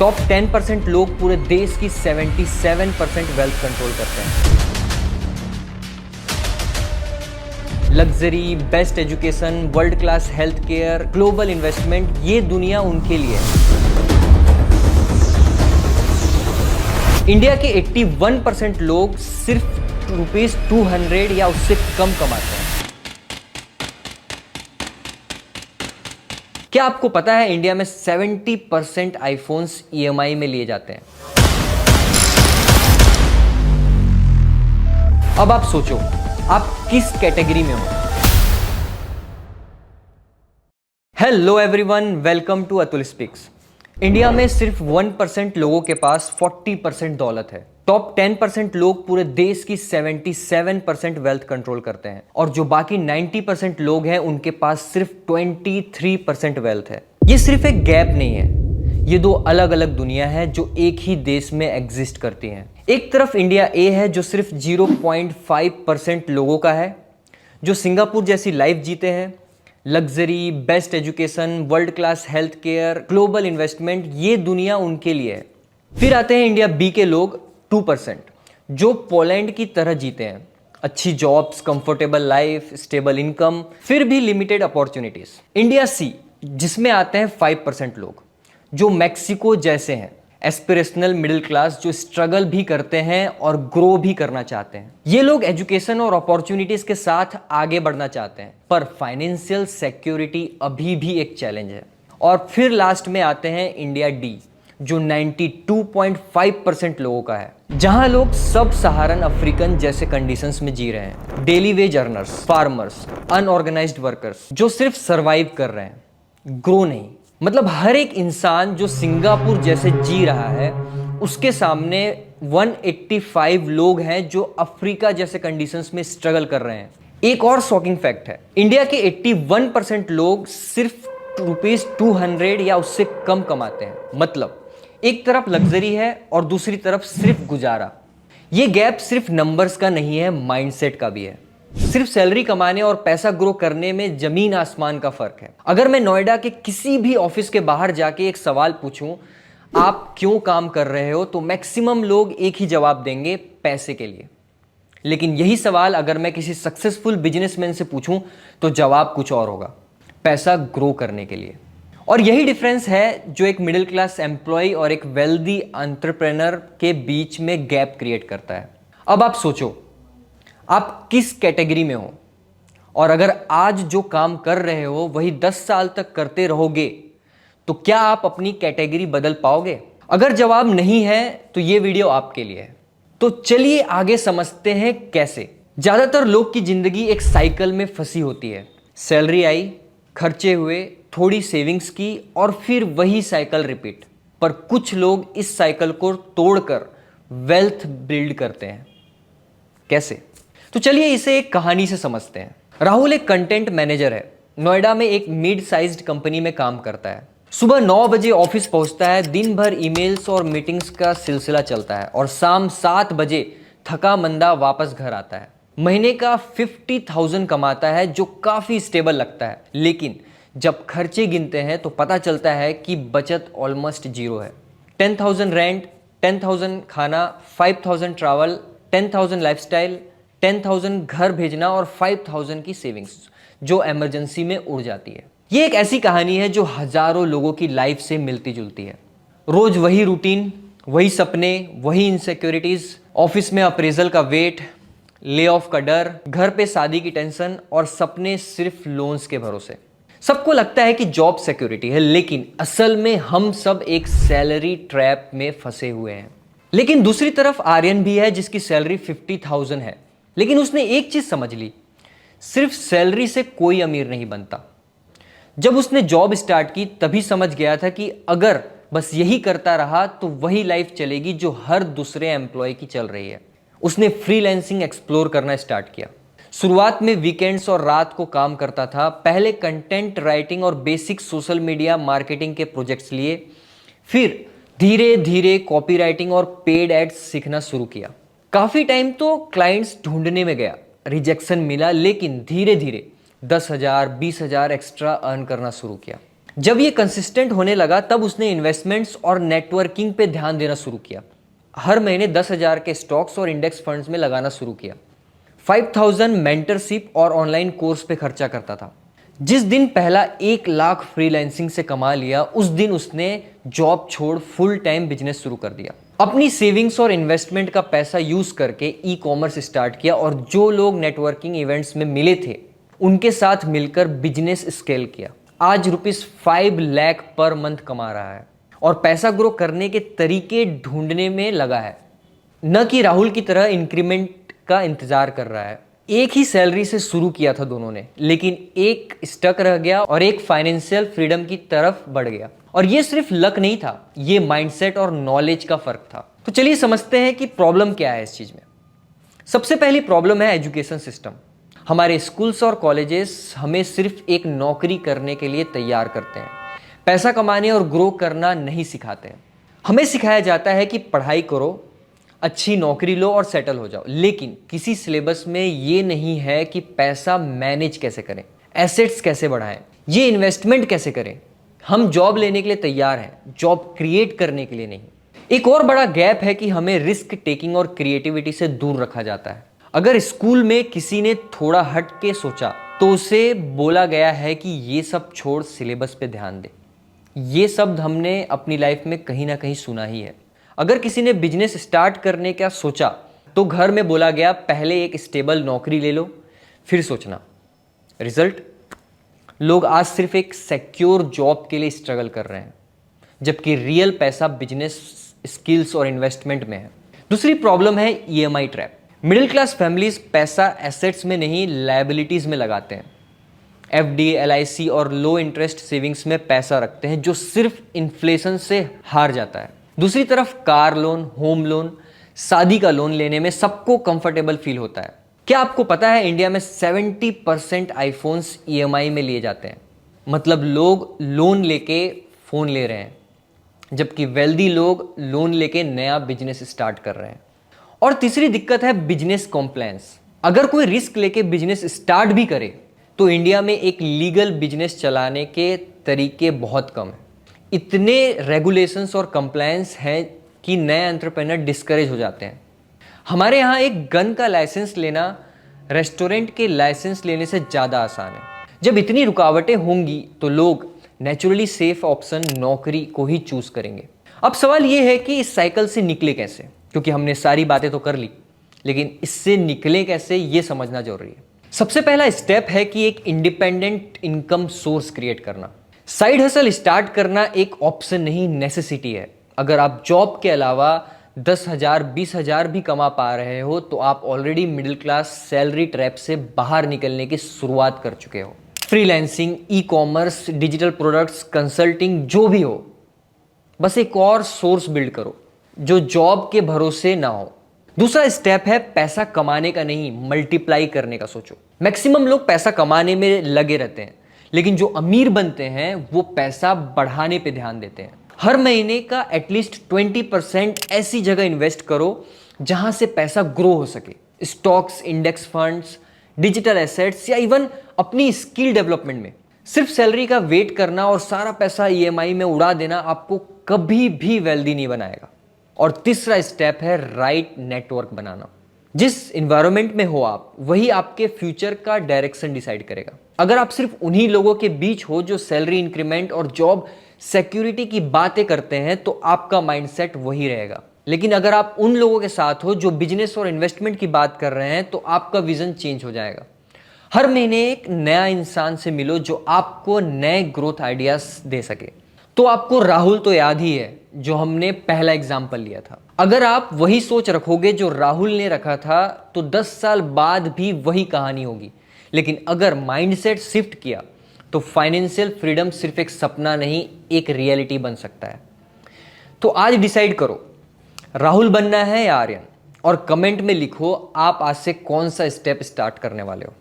Top 10% लोग पूरे देश की 77% वेल्थ कंट्रोल करते हैं। Luxury, best education, world class health care, global investment, ये दुनिया उनके लिए है। इंडिया के 81% लोग सिर्फ ₹200 या उससे कम कमाते हैं। क्या आपको पता है इंडिया में 70% आईफोन्स EMI में लिए जाते हैं? अब आप सोचो, आप किस कैटेगरी में हो? Hello everyone, welcome to Atul speaks. India में सिर्फ 1% लोगों के पास 40% दौलत है। टॉप 10% लोग पूरे देश की 77% वेल्थ कंट्रोल करते हैं और जो बाकी 90% लोग हैं उनके पास सिर्फ 23% वेल्थ है। ये सिर्फ एक गैप नहीं है, ये दो अलग अलग दुनिया है जो एक ही देश में एग्जिस्ट करती हैं। एक तरफ इंडिया ए है जो सिर्फ 0.5% लोगों का है, जो सिंगापुर जैसी लाइफ जीते हैं। Luxury, best education, world class health care, global investment, ये दुनिया उनके लिए है। फिर आते हैं इंडिया बी के लोग 2%, जो पोलैंड की तरह जीते हैं। अच्छी jobs, comfortable life, stable income, फिर भी लिमिटेड अपॉर्चुनिटीज। इंडिया सी, जिसमें आते हैं 5% लोग, जो मैक्सिको जैसे हैं। एस्पिरेशनल मिडिल क्लास, जो स्ट्रगल भी करते हैं और ग्रो भी करना चाहते हैं। ये लोग एजुकेशन और अपॉर्चुनिटीज के साथ आगे बढ़ना चाहते हैं, पर फाइनेंशियल सिक्योरिटी अभी भी एक चैलेंज है। और फिर लास्ट में आते हैं इंडिया डी, जो 92.5% लोगों का है, जहां लोग सब सहारन अफ्रीकन जैसे कंडीशंस में जी रहे हैं। Daily veg earners, farmers, unorganised workers, जो सिर्फ सरवाइव कर रहे हैं, ग्रो नहीं। मतलब हर एक इंसान जो सिंगापुर जैसे जी रहा है, उसके सामने 185 लोग हैं जो अफ्रीका जैसे कंडीशंस में स्ट्रगल कर रहे हैं। एक और शॉकिंग फैक्ट है, इंडिया के 81% लोग सिर्फ ₹200 या उससे कम कमाते हैं। मतलब एक तरफ लग्जरी है और दूसरी तरफ सिर्फ गुजारा। ये गैप सिर्फ नंबर्स का नहीं है, माइंडसेट का भी है। सिर्फ सैलरी कमाने और पैसा ग्रो करने में जमीन आसमान का फर्क है। अगर मैं नोएडा के किसी भी ऑफिस के बाहर जाके एक सवाल पूछूं, आप क्यों काम कर रहे हो, तो मैक्सिमम लोग एक ही जवाब देंगे, पैसे के लिए। लेकिन यही सवाल अगर मैं किसी सक्सेसफुल बिजनेसमैन से पूछूं तो जवाब कुछ और होगा, पैसा ग्रो करने के लिए। और यही डिफरेंस है जो एक मिडिल क्लास एम्प्लॉय और एक वेल्दी एंटरप्रेन्योर के बीच में गैप क्रिएट करता है। अब आप सोचो, आप किस कैटेगरी में हो, और अगर आज जो काम कर रहे हो वही 10 साल तक करते रहोगे तो क्या आप अपनी कैटेगरी बदल पाओगे? अगर जवाब नहीं है तो ये वीडियो आपके लिए है। तो चलिए आगे समझते हैं कैसे। ज्यादातर लोग की जिंदगी एक साइकिल में फंसी होती है। सैलरी आई, खर्चे हुए, थोड़ी सेविंग्स की और फिर वही साइकिल रिपीट। पर कुछ लोग इस साइकिल को तोड़कर वेल्थ बिल्ड करते हैं। कैसे? तो चलिए इसे एक कहानी से समझते हैं। राहुल एक कंटेंट मैनेजर है, नोएडा में एक मिड साइज्ड कंपनी में काम करता है। सुबह 9 बजे ऑफिस पहुंचता है, दिन भर ईमेल्स और मीटिंग्स का सिलसिला चलता है और शाम 7 बजे थका मंदा वापस घर आता है। महीने का 50,000 कमाता है, जो काफी स्टेबल लगता है। लेकिन जब खर्चे गिनते हैं तो पता चलता है कि बचत ऑलमोस्ट जीरो है। 10,000 रेंट, 10,000 खाना, 5,000 ट्रैवल, 10,000 लाइफस्टाइल, 10,000 घर भेजना और 5,000 की सेविंग्स जो इमरजेंसी में उड़ जाती है। ये एक ऐसी कहानी है जो हजारों लोगों की लाइफ से मिलती जुलती है। रोज वही रूटीन, वही सपने, वही इनसिक्योरिटीज, ऑफिस में अप्रेजल का वेट, ले ऑफ का डर, घर पे शादी की टेंशन और सपने सिर्फ लोन्स के भरोसे। सबको लगता है कि जॉब सिक्योरिटी है, लेकिन असल में हम सब एक सैलरी ट्रैप में फंसे हुए हैं। लेकिन दूसरी तरफ आर्यन भी है जिसकी सैलरी 50,000 है, लेकिन उसने एक चीज समझ ली, सिर्फ सैलरी से कोई अमीर नहीं बनता। जब उसने जॉब स्टार्ट की तभी समझ गया था कि अगर बस यही करता रहा तो वही लाइफ चलेगी जो हर दूसरे एम्प्लॉय की चल रही है। उसने फ्रीलांसिंग एक्सप्लोर करना स्टार्ट किया। शुरुआत में वीकेंड्स और रात को काम करता था। पहले कंटेंट राइटिंग और बेसिक सोशल मीडिया मार्केटिंग के प्रोजेक्ट्स लिए, फिर धीरे धीरे कॉपीराइटिंग और पेड एड्स सीखना शुरू किया। काफी टाइम तो क्लाइंट्स ढूंढने में गया, रिजेक्शन मिला, लेकिन धीरे धीरे 10,000, 20,000 एक्स्ट्रा अर्न करना शुरू किया। जब ये कंसिस्टेंट होने लगा तब उसने इन्वेस्टमेंट्स और नेटवर्किंग पे ध्यान देना शुरू किया। हर महीने 10,000 के स्टॉक्स और इंडेक्स फंड्स में लगाना शुरू किया। 5,000 मेंटरशिप और ऑनलाइन कोर्स पे खर्चा करता था। जिस दिन पहला 1 लाख फ्रीलांसिंग से कमा लिया, उस दिन उसने जॉब छोड़ फुल टाइम बिजनेस शुरू कर दिया। अपनी सेविंग्स और इन्वेस्टमेंट का पैसा यूज करके ई कॉमर्स स्टार्ट किया और जो लोग नेटवर्किंग इवेंट्स में मिले थे उनके साथ मिलकर बिजनेस स्केल किया। आज ₹5 लाख पर मंथ कमा रहा है और पैसा ग्रो करने के तरीके ढूंढने में लगा है, न कि राहुल की तरह इंक्रीमेंट का इंतजार कर रहा है। एक ही सैलरी से शुरू किया था दोनों ने, लेकिन एक स्टक रह गया और एक फाइनेंशियल फ्रीडम की तरफ बढ़ गया। और ये सिर्फ लक नहीं था, ये माइंडसेट और नॉलेज का फर्क था। तो चलिए समझते हैं कि प्रॉब्लम क्या है इस चीज में। सबसे पहली प्रॉब्लम है एजुकेशन सिस्टम। हमारे स्कूल्स और कॉलेजेस हमें सिर्फ एक नौकरी करने के लिए तैयार करते हैं, पैसा कमाने और ग्रो करना नहीं सिखाते हैं। हमें सिखाया जाता है कि पढ़ाई करो, अच्छी नौकरी लो और सेटल हो जाओ, लेकिन किसी सिलेबस में ये नहीं है कि पैसा मैनेज कैसे करें, एसेट्स कैसे बढ़ाएं, ये इन्वेस्टमेंट कैसे करें। हम जॉब लेने के लिए तैयार हैं, जॉब क्रिएट करने के लिए नहीं। एक और बड़ा गैप है कि हमें रिस्क टेकिंग और क्रिएटिविटी से दूर रखा जाता है। अगर स्कूल में किसी ने थोड़ा हट के सोचा तो उसे बोला गया है कि ये सब छोड़ सिलेबस पे ध्यान दे। ये शब्द हमने अपनी लाइफ में कहीं ना कहीं सुना ही है। अगर किसी ने बिजनेस स्टार्ट करने का सोचा तो घर में बोला गया पहले एक स्टेबल नौकरी ले लो फिर सोचना। रिजल्ट, लोग आज सिर्फ एक सिक्योर जॉब के लिए स्ट्रगल कर रहे हैं, जबकि रियल पैसा बिजनेस, स्किल्स और इन्वेस्टमेंट में है। दूसरी प्रॉब्लम है EMI trap. Middle class families पैसा एसेट्स में नहीं लायबिलिटीज में लगाते हैं। एफडी, एलआईसी और लो इंटरेस्ट सेविंग्स में पैसा रखते हैं जो सिर्फ इन्फ्लेशन से हार जाता है। दूसरी तरफ कार लोन, होम लोन, शादी का लोन लेने में सबको कंफर्टेबल फील होता है। क्या आपको पता है इंडिया में 70% आईफोन्स ईएमआई में लिए जाते हैं? मतलब लोग लोन लेके फोन ले रहे हैं, जबकि वेल्दी लोग लोन लेके नया बिजनेस स्टार्ट कर रहे हैं। और तीसरी दिक्कत है बिजनेस कॉम्प्लायंस। अगर कोई रिस्क लेके बिजनेस स्टार्ट भी करे तो इंडिया में एक लीगल बिजनेस चलाने के तरीके बहुत कम है। इतने रेगुलेशंस और कंप्लायंस हैं कि नए एंटरप्रेन्योर डिस्करेज हो जाते हैं। हमारे यहाँ एक गन का लाइसेंस लेना रेस्टोरेंट के लाइसेंस लेने से ज़्यादा आसान है। जब इतनी रुकावटें होंगी तो लोग नेचुरली सेफ ऑप्शन नौकरी को ही चूज करेंगे। अब सवाल ये है कि इस साइकिल से निकले कैसे, क्योंकि हमने सारी बातें तो कर ली, लेकिन इससे निकले कैसे ये समझना जरूरी है। सबसे पहला स्टेप है कि एक इंडिपेंडेंट इनकम सोर्स क्रिएट करना। साइड हसल स्टार्ट करना एक ऑप्शन नहीं, नेसेसिटी है। अगर आप जॉब के अलावा 10,000 20,000 भी कमा पा रहे हो तो आप already middle class salary trap से बाहर निकलने की शुरुआत कर चुके हो। Freelancing, e commerce, digital products, consulting, जो भी हो, बस एक और सोर्स बिल्ड करो जो जॉब के भरोसे ना हो। दूसरा स्टेप है पैसा कमाने का नहीं, मल्टीप्लाई करने का सोचो। मैक्सिमम लोग पैसा कमाने में लगे रहते हैं, लेकिन जो अमीर बनते हैं वो पैसा बढ़ाने पे ध्यान देते हैं। हर महीने का एटलीस्ट 20% ऐसी जगह इन्वेस्ट करो जहां से पैसा ग्रो हो सके। Stocks, index funds, digital assets या इवन अपनी स्किल डेवलपमेंट में। सिर्फ सैलरी का वेट करना और सारा पैसा ईएमआई में उड़ा देना आपको कभी भी वेल्दी नहीं बनाएगा। और तीसरा स्टेप है राइट नेटवर्क बनाना। जिस इन्वायरमेंट में हो आप, वही आपके फ्यूचर का डायरेक्शन डिसाइड करेगा। अगर आप सिर्फ उन्हीं लोगों के बीच हो जो सैलरी इंक्रीमेंट और जॉब सिक्योरिटी की बातें करते हैं तो आपका माइंडसेट वही रहेगा। लेकिन अगर आप उन लोगों के साथ हो जो बिजनेस और इन्वेस्टमेंट की बात कर रहे हैं तो आपका विजन चेंज हो जाएगा। हर महीने एक नया इंसान से मिलो जो आपको नए ग्रोथ आइडियाज दे सके। तो आपको राहुल तो याद ही है जो हमने पहला एग्जाम्पल लिया था। अगर आप वही सोच रखोगे जो राहुल ने रखा था तो 10 साल बाद भी वही कहानी होगी। लेकिन अगर माइंडसेट शिफ्ट किया तो फाइनेंशियल फ्रीडम सिर्फ एक सपना नहीं, एक रियलिटी बन सकता है। तो आज डिसाइड करो, राहुल बनना है या आर्यन, और कमेंट में लिखो आप आज से कौन सा स्टेप स्टार्ट करने वाले हो।